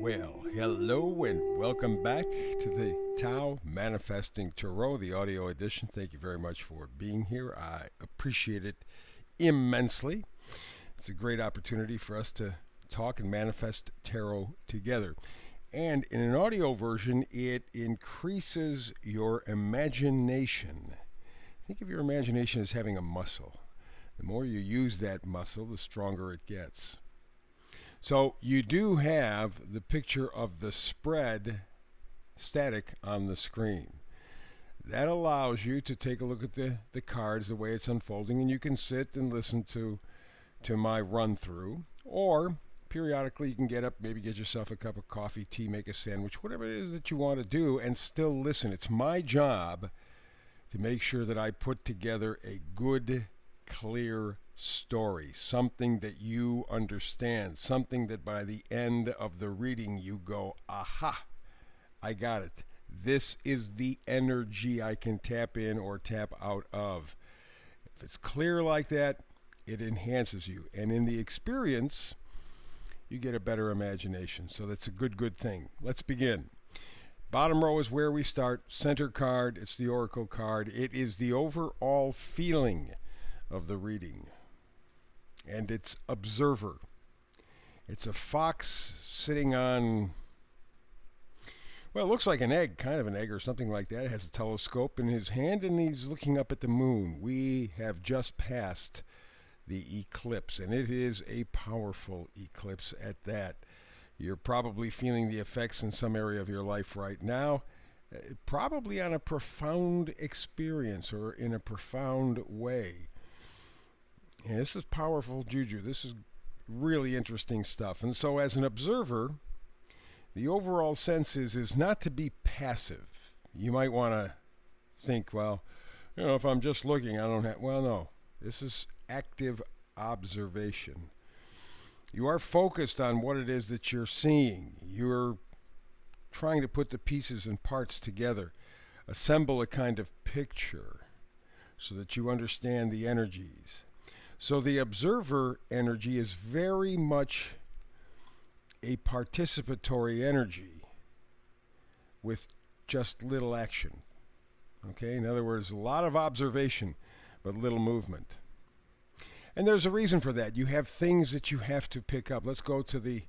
Well, hello and welcome back to the Tao Manifesting Tarot, the audio edition. Thank you very much for being here. I appreciate it immensely. It's a great opportunity for us to talk and manifest tarot together. And in an audio version, it increases your imagination. Think of your imagination as having a muscle. The more you use that muscle, the stronger it gets. So you do have the picture of the spread static on the screen. That allows you to take a look at the cards, the way it's unfolding, and you can sit and listen to my run-through. Or periodically you can get up, maybe get yourself a cup of coffee, tea, make a sandwich, whatever it is that you want to do, and still listen. It's my job to make sure that I put together a good, clear story, something that you understand, something that by the end of the reading you go, aha, I got it. This is the energy I can tap in or tap out of. If it's clear like that, it enhances you. And in the experience, you get a better imagination. So that's a good thing. Let's begin. Bottom row is where we start. Center card, it's the Oracle card. It is the overall feeling of the reading. And it's observer. It's a fox sitting on, well, it looks like an egg, kind of an egg or something like that. It has a telescope in his hand and he's looking up at the moon. We have just passed the eclipse, and it is a powerful eclipse at that. You're probably feeling the effects in some area of your life right now, probably on a profound experience or in a profound way. And this is powerful juju. This is really interesting stuff. And so as an observer, the overall sense is not to be passive. You might want to think, well, if I'm just looking, I don't have, well, no. This is active observation. You are focused on what it is that you're seeing. You're trying to put the pieces and parts together, assemble a kind of picture so that you understand the energies. So the observer energy is very much a participatory energy with just little action. Okay, in other words, a lot of observation, but little movement. And there's a reason for that. You have things that you have to pick up. Let's go to the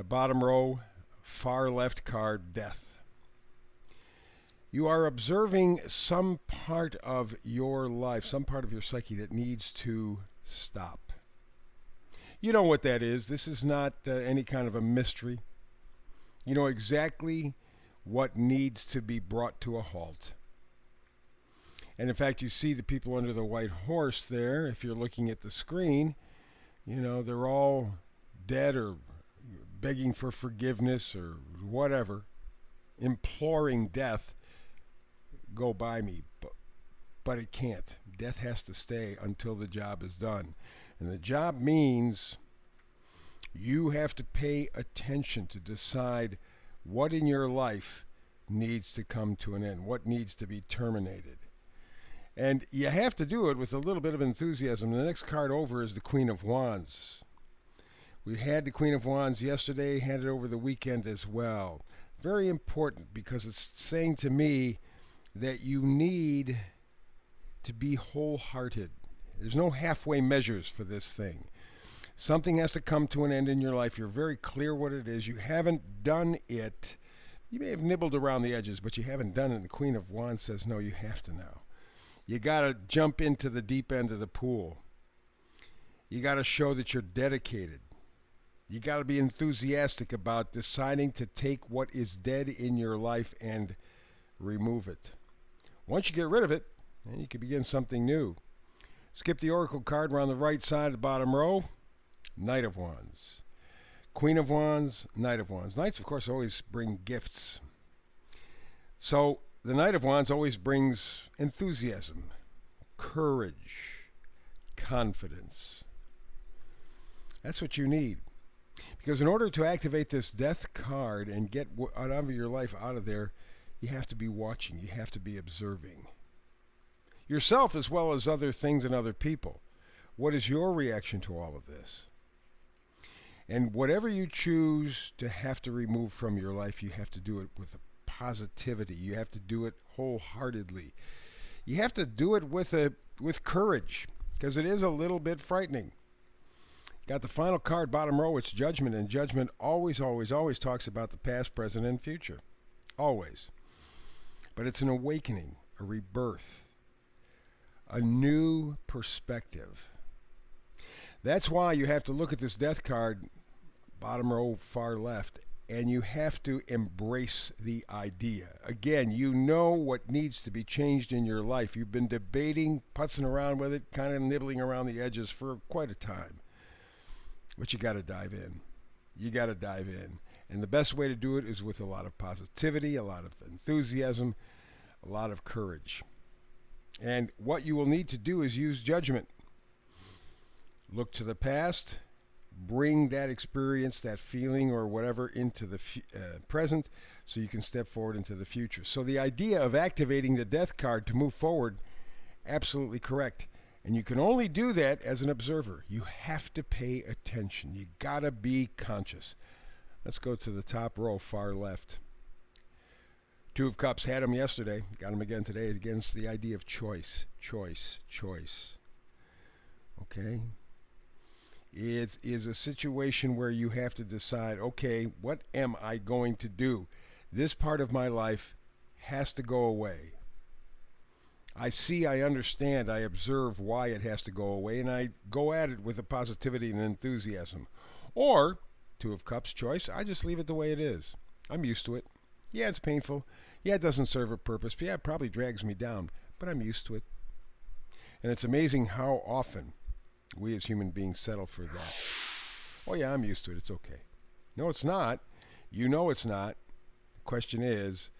bottom row, far left card, death. You are observing some part of your life, some part of your psyche that needs to stop. You know what that is. This is not any kind of a mystery. You know exactly what needs to be brought to a halt. And in fact, you see the people under the white horse there. If you're looking at the screen, they're all dead or begging for forgiveness or whatever, imploring death. Go by me, but it can't. Death has to stay until the job is done. And the job means you have to pay attention to decide what in your life needs to come to an end, what needs to be terminated. And you have to do it with a little bit of enthusiasm. The next card over is the Queen of Wands. We had the Queen of Wands yesterday, had it over the weekend as well. Very important because it's saying to me that you need to be wholehearted. There's no halfway measures for this thing. Something has to come to an end in your life. You're very clear what it is. You haven't done it. You may have nibbled around the edges, but you haven't done it. And the Queen of Wands says, no, you have to now. You got to jump into the deep end of the pool. You got to show that you're dedicated. You got to be enthusiastic about deciding to take what is dead in your life and remove it. Once you get rid of it, then you can begin something new. Skip the Oracle card. We're on the right side of the bottom row. Knight of Wands. Queen of Wands, Knight of Wands. Knights, of course, always bring gifts. So the Knight of Wands always brings enthusiasm, courage, confidence. That's what you need. Because in order to activate this death card and get out of your life out of there, you have to be watching. You have to be observing. Yourself as well as other things and other people. What is your reaction to all of this? And whatever you choose to have to remove from your life, you have to do it with a positivity. You have to do it wholeheartedly. You have to do it with courage, because it is a little bit frightening. Got the final card, bottom row, it's judgment, and judgment always, always, always talks about the past, present, and future. Always. But it's an awakening, a rebirth, a new perspective. That's why you have to look at this death card, bottom row, far left, and you have to embrace the idea. Again, you know what needs to be changed in your life. You've been debating, putzing around with it, kind of nibbling around the edges for quite a time. But you got to dive in. You got to dive in. And the best way to do it is with a lot of positivity, a lot of enthusiasm, a lot of courage. And what you will need to do is use judgment. Look to the past, bring that experience, that feeling or whatever into the present so you can step forward into the future. So the idea of activating the death card to move forward, absolutely correct. And you can only do that as an observer. You have to pay attention. You gotta be conscious. Let's go to the top row, far left. Two of Cups, had them yesterday, got them again today. Against the idea of choice, choice, choice. Okay? It is a situation where you have to decide, okay, what am I going to do? This part of my life has to go away. I see, I understand, I observe why it has to go away, and I go at it with a positivity and enthusiasm. Or, Two of Cups choice, I just leave it the way it is. I'm used to it. Yeah, it's painful. Yeah, it doesn't serve a purpose. Yeah, it probably drags me down, but I'm used to it. And it's amazing how often we as human beings settle for that. Oh yeah, I'm used to it. It's okay. No, it's not. You know it's not. The question is,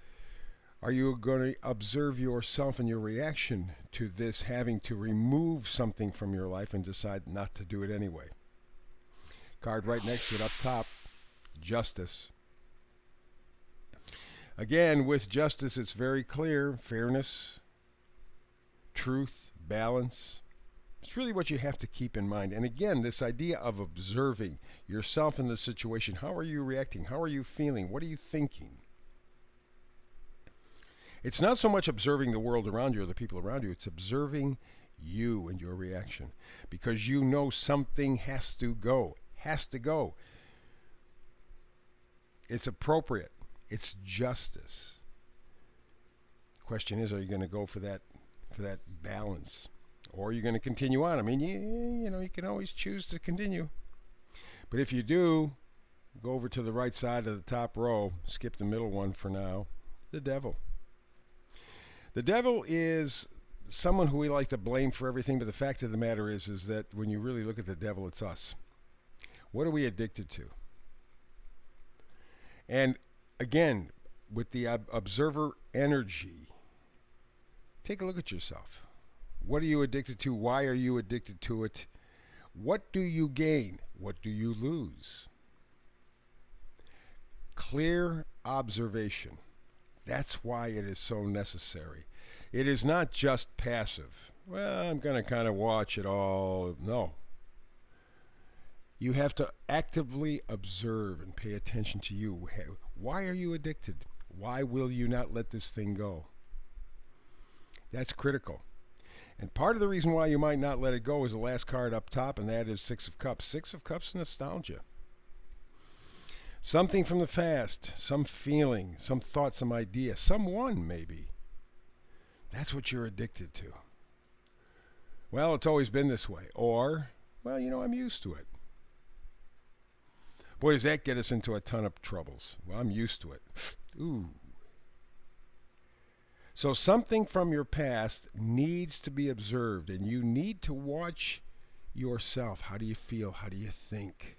are you going to observe yourself and your reaction to this having to remove something from your life and decide not to do it anyway? Card right next to it up top, justice. Again, with justice, it's very clear. Fairness, truth, balance. It's really what you have to keep in mind. And again, this idea of observing yourself in the situation. How are you reacting? How are you feeling? What are you thinking? It's not so much observing the world around you or the people around you. It's observing you and your reaction. Because you know something has to go. Has to go. It's appropriate. It's justice. The question is, are you going to go for that balance? Or are you going to continue on? I mean, you can always choose to continue. But if you do, go over to the right side of the top row, skip the middle one for now, the devil. The devil is someone who we like to blame for everything, but the fact of the matter is that when you really look at the devil, it's us. What are we addicted to? And again, with the observer energy, take a look at yourself. What are you addicted to? Why are you addicted to it? What do you gain? What do you lose? Clear observation. That's why it is so necessary. It is not just passive. Well, I'm going to kind of watch it all. No. You have to actively observe and pay attention to you. Why are you addicted? Why will you not let this thing go? That's critical. And part of the reason why you might not let it go is the last card up top, and that is Six of Cups. Six of Cups, nostalgia. Something from the past, some feeling, some thought, some idea, someone maybe. That's what you're addicted to. Well, it's always been this way. Or, well, I'm used to it. Boy, does that get us into a ton of troubles. Well, I'm used to it. Ooh. So something from your past needs to be observed, and you need to watch yourself. How do you feel? How do you think?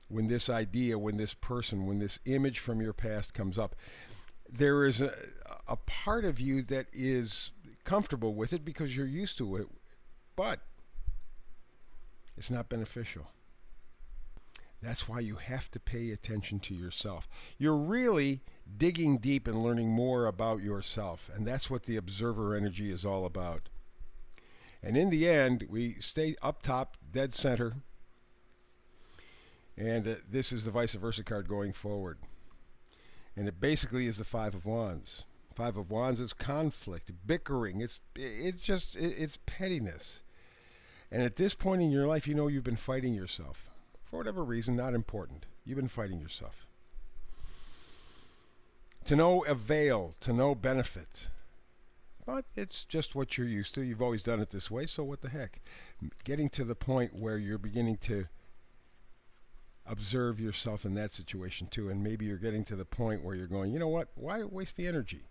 When this idea, when this person, when this image from your past comes up, there is a part of you that is comfortable with it because you're used to it, but it's not beneficial. That's why you have to pay attention to yourself. You're really digging deep and learning more about yourself, and that's what the observer energy is all about. And in the end, we stay up top, dead center. And this is the vice versa card going forward. And it basically is the Five of Wands. Five of Wands is conflict, bickering. It's pettiness. And at this point in your life, you know you've been fighting yourself. For whatever reason, not important. You've been fighting yourself. To no avail, to no benefit. But it's just what you're used to. You've always done it this way, so what the heck? Getting to the point where you're beginning to observe yourself in that situation too, and maybe you're getting to the point where you're going, you know what? Why waste the energy?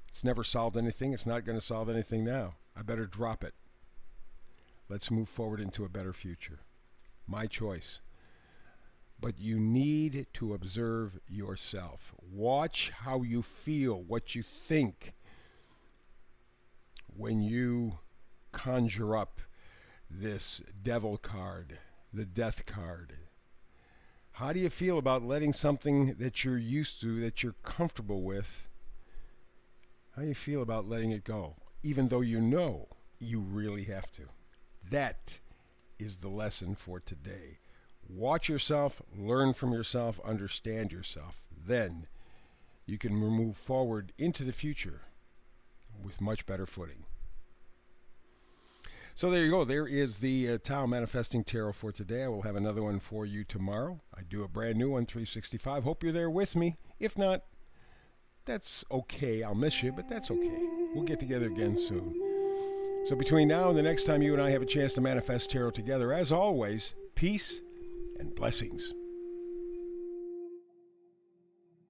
It's never solved anything. It's not going to solve anything now. I better drop it. Let's move forward into a better future. My choice. But you need to observe yourself. Watch how you feel, what you think when you conjure up this devil card, the death card. How do you feel about letting something that you're used to, that you're comfortable with, how do you feel about letting it go, even though you know you really have to? That is the lesson for today. Watch yourself, learn from yourself, understand yourself. Then you can move forward into the future with much better footing. So there you go. There is the Tao Manifesting Tarot for today. I will have another one for you tomorrow. I do a brand new one, 365. Hope you're there with me. If not, that's okay. I'll miss you, but that's okay. We'll get together again soon. So between now and the next time you and I have a chance to manifest tarot together, as always, peace and blessings.